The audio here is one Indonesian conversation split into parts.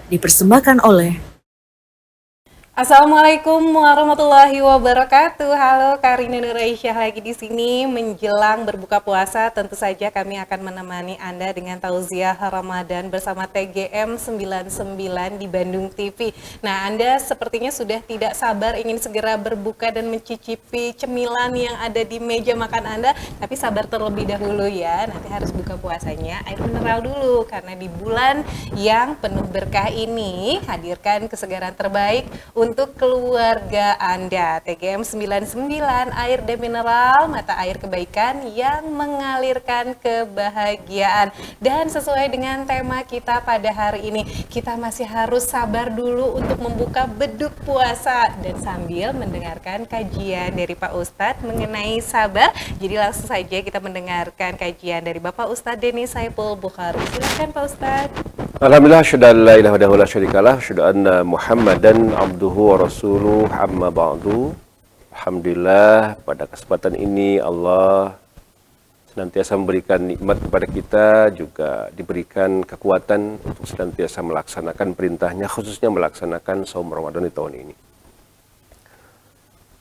dipersembahkan oleh Assalamualaikum warahmatullahi wabarakatuh. Halo, Karina Nuraisyah lagi di sini menjelang berbuka puasa. Tentu saja kami akan menemani Anda dengan tauziah Ramadan bersama TGM 99 di Bandung TV. Nah, Anda sepertinya sudah tidak sabar ingin segera berbuka dan mencicipi cemilan yang ada di meja makan Anda, tapi sabar terlebih dahulu ya. Nanti harus buka puasanya air mineral dulu karena di bulan yang penuh berkah ini hadirkan kesegaran terbaik untuk keluarga Anda. TGM 99 air demineral, mata air kebaikan yang mengalirkan kebahagiaan. Dan sesuai dengan tema kita pada hari ini, kita masih harus sabar dulu untuk membuka beduk puasa dan sambil mendengarkan kajian dari Pak Ustadz mengenai sabar. Jadi langsung saja kita mendengarkan kajian dari Bapak Ustadz Denny Saiful Bukhari. Silakan Pak Ustadz. Alhamdulillah, asyhadu an la ilaha illallah wa la syarikalah, asyhadu anna Muhammadan abduhu wa rasuluh, amma ba'du. Alhamdulillah, pada kesempatan ini Allah senantiasa memberikan nikmat kepada kita, juga diberikan kekuatan untuk senantiasa melaksanakan perintahnya, khususnya melaksanakan saum Ramadan di tahun ini.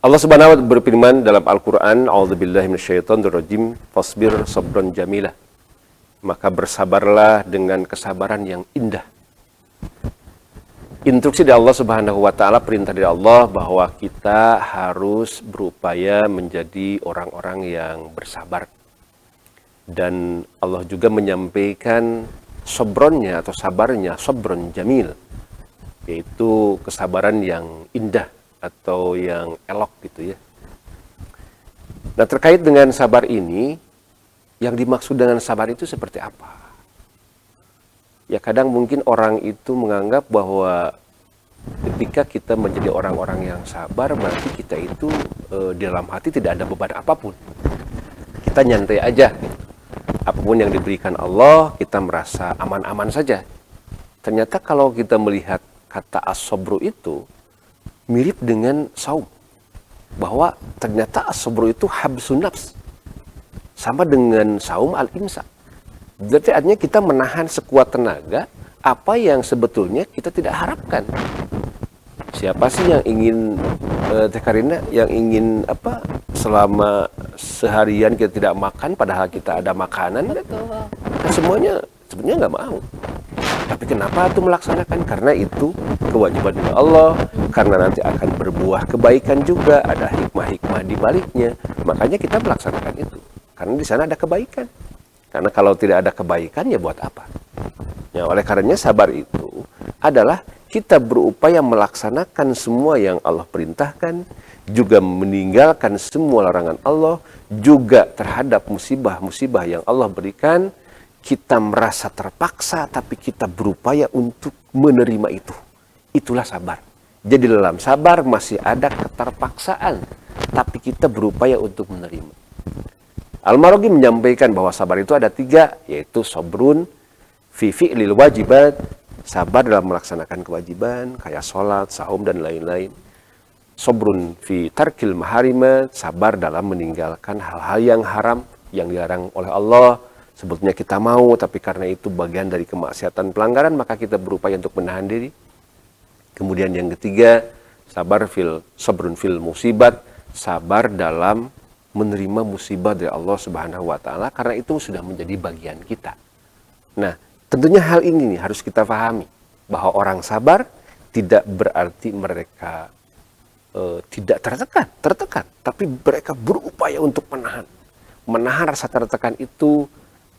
Allah Subhanahu wa ta'ala berfirman dalam Al-Qur'an, a'udzubillahi minasyaitonir rajim, fasbir sabran jamilah. Maka bersabarlah dengan kesabaran yang indah. Instruksi dari Allah Subhanahu wa ta'ala, perintah dari Allah bahwa kita harus berupaya menjadi orang-orang yang bersabar. Dan Allah juga menyampaikan sobronnya atau sabarnya, sobron jamil, yaitu kesabaran yang indah atau yang elok gitu ya. Nah, terkait dengan sabar ini, yang dimaksud dengan sabar itu seperti apa? Ya, kadang mungkin orang itu menganggap bahwa ketika kita menjadi orang-orang yang sabar, berarti kita itu di dalam hati tidak ada beban apapun. Kita nyantai aja. Apapun yang diberikan Allah, kita merasa aman-aman saja. Ternyata kalau kita melihat kata as-sabru itu mirip dengan saum. Bahwa ternyata as-sabru itu habsun nafs. Sama dengan saum al-imsak. Berarti artinya kita menahan sekuat tenaga apa yang sebetulnya kita tidak harapkan. Siapa sih yang ingin Teh Karina yang ingin selama seharian kita tidak makan padahal kita ada makanan? Betul. Kan semuanya sebenarnya nggak mau. Tapi kenapa itu melaksanakan? Karena itu kewajiban dari Allah, karena nanti akan berbuah kebaikan juga, ada hikmah-hikmah di baliknya. Makanya kita melaksanakan itu. Karena di sana ada kebaikan. Karena kalau tidak ada kebaikan, ya buat apa? Ya, oleh karenanya sabar itu adalah kita berupaya melaksanakan semua yang Allah perintahkan, juga meninggalkan semua larangan Allah, juga terhadap musibah-musibah yang Allah berikan, kita merasa terpaksa, tapi kita berupaya untuk menerima itu. Itulah sabar. Jadi dalam sabar masih ada keterpaksaan, tapi kita berupaya untuk menerima. Al-Maraghi menyampaikan bahwa sabar itu ada 3, yaitu sabrun fi fi'lil wajibat, sabar dalam melaksanakan kewajiban, kayak sholat, saum, dan lain-lain. Sabrun fi tarkil maharimat, sabar dalam meninggalkan hal-hal yang haram, yang dilarang oleh Allah. Sebetulnya kita mau, tapi karena itu bagian dari kemaksiatan pelanggaran, maka kita berupaya untuk menahan diri. Kemudian yang ketiga, sabrun fil musibat, sabar dalam menerima musibah dari Allah Subhanahu wa ta'ala, karena itu sudah menjadi bagian kita. Nah, tentunya hal ini nih harus kita pahami, bahwa orang sabar tidak berarti mereka tidak tertekan, tapi mereka berupaya untuk menahan rasa tertekan itu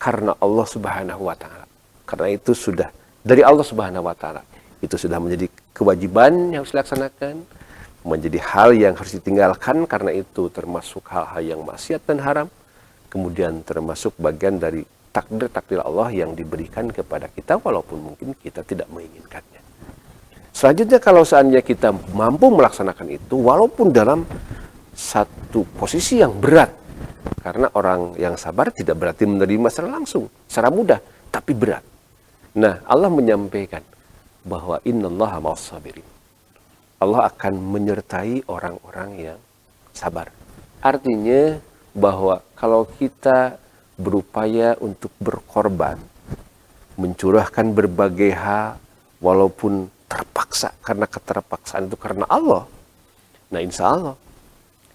karena Allah Subhanahu wa ta'ala. Karena itu sudah dari Allah Subhanahu wa ta'ala. Itu sudah menjadi kewajiban yang harus dilaksanakan, menjadi hal yang harus ditinggalkan, karena itu termasuk hal-hal yang maksiat dan haram, kemudian termasuk bagian dari takdir Allah yang diberikan kepada kita walaupun mungkin kita tidak menginginkannya. Selanjutnya, kalau seandainya kita mampu melaksanakan itu walaupun dalam satu posisi yang berat, karena orang yang sabar tidak berarti menerima secara langsung, secara mudah, tapi berat. Nah, Allah menyampaikan bahwa innallaha ma'as sabirin. Allah akan menyertai orang-orang yang sabar. Artinya bahwa kalau kita berupaya untuk berkorban, mencurahkan berbagai hal, walaupun terpaksa, karena keterpaksaan itu karena Allah. Nah, insya Allah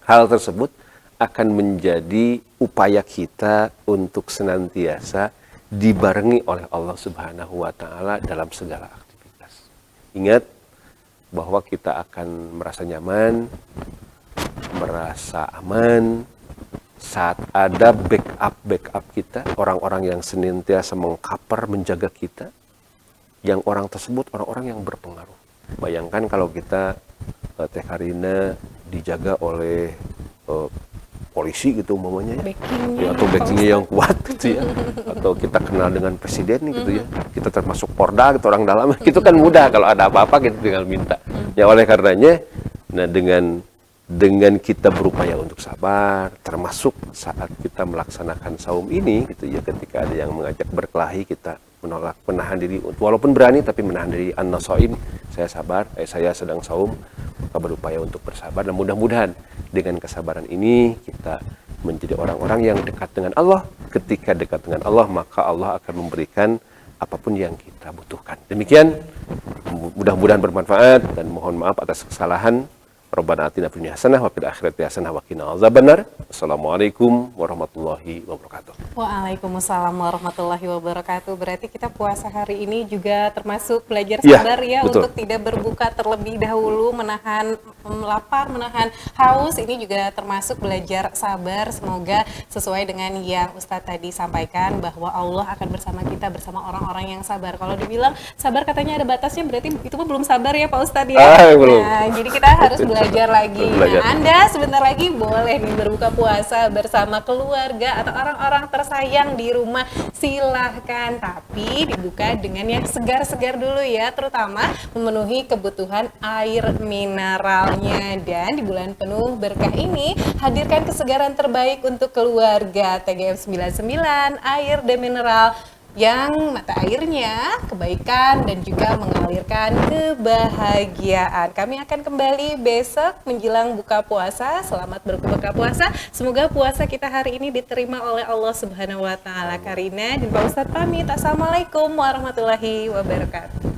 hal tersebut akan menjadi upaya kita untuk senantiasa dibarengi oleh Allah Subhanahu wa Ta'ala dalam segala aktivitas. Ingat bahwa kita akan merasa nyaman, merasa aman saat ada backup kita, orang-orang yang senantiasa mengcover, menjaga kita, yang orang tersebut orang-orang yang berpengaruh. Bayangkan kalau kita Teh Karina dijaga oleh polisi gitu umpamanya ya, atau backingnya yang kuat gitu ya, atau kita kenal dengan presiden nih gitu ya, kita termasuk Porda gitu, orang dalam, itu kan mudah kalau ada apa-apa kita tinggal minta. Ya oleh karenanya, nah dengan kita berupaya untuk sabar, termasuk saat kita melaksanakan saum ini gitu ya, ketika ada yang mengajak berkelahi kita menolak, menahan diri, walaupun berani tapi menahan diri. An-nasaim, saya sabar, saya sedang saum, maka berupaya untuk bersabar, dan mudah-mudahan dengan kesabaran ini kita menjadi orang-orang yang dekat dengan Allah. Ketika dekat dengan Allah, maka Allah akan memberikan apapun yang kita butuhkan. Demikian, mudah-mudahan bermanfaat, dan mohon maaf atas kesalahan. Rabbana atina fid dunya hasanah wa fil akhirati hasanah wa qina adzabannar. Assalamualaikum warahmatullahi wabarakatuh. Waalaikumsalam warahmatullahi wabarakatuh. Berarti kita puasa hari ini juga termasuk belajar Ya, sabar ya, betul. untuk tidak berbuka terlebih dahulu, menahan lapar, menahan haus. Ini juga termasuk belajar sabar. Semoga sesuai dengan yang Ustadz tadi sampaikan, bahwa Allah akan bersama kita, bersama orang-orang yang sabar. Kalau dibilang sabar katanya ada batasnya, berarti itu mah belum sabar ya Pak Ustadz ya. Belum. Nah, jadi kita harus belajar lagi. Belajar. Nah, Anda sebentar lagi boleh nih berbuka puasa bersama keluarga atau orang-orang tersayang di rumah, silahkan. Tapi dibuka dengan yang segar-segar dulu ya, terutama memenuhi kebutuhan air mineralnya. Dan di bulan penuh berkah ini, hadirkan kesegaran terbaik untuk keluarga. TGM 99, air dan mineral yang mata airnya kebaikan dan juga mengalirkan kebahagiaan. Kami akan kembali besok menjelang buka puasa. Selamat berbuka puasa. Semoga puasa kita hari ini diterima oleh Allah Subhanahu wa Ta'ala. Karina dan Pak Ustadz pamit. Assalamualaikum warahmatullahi wabarakatuh.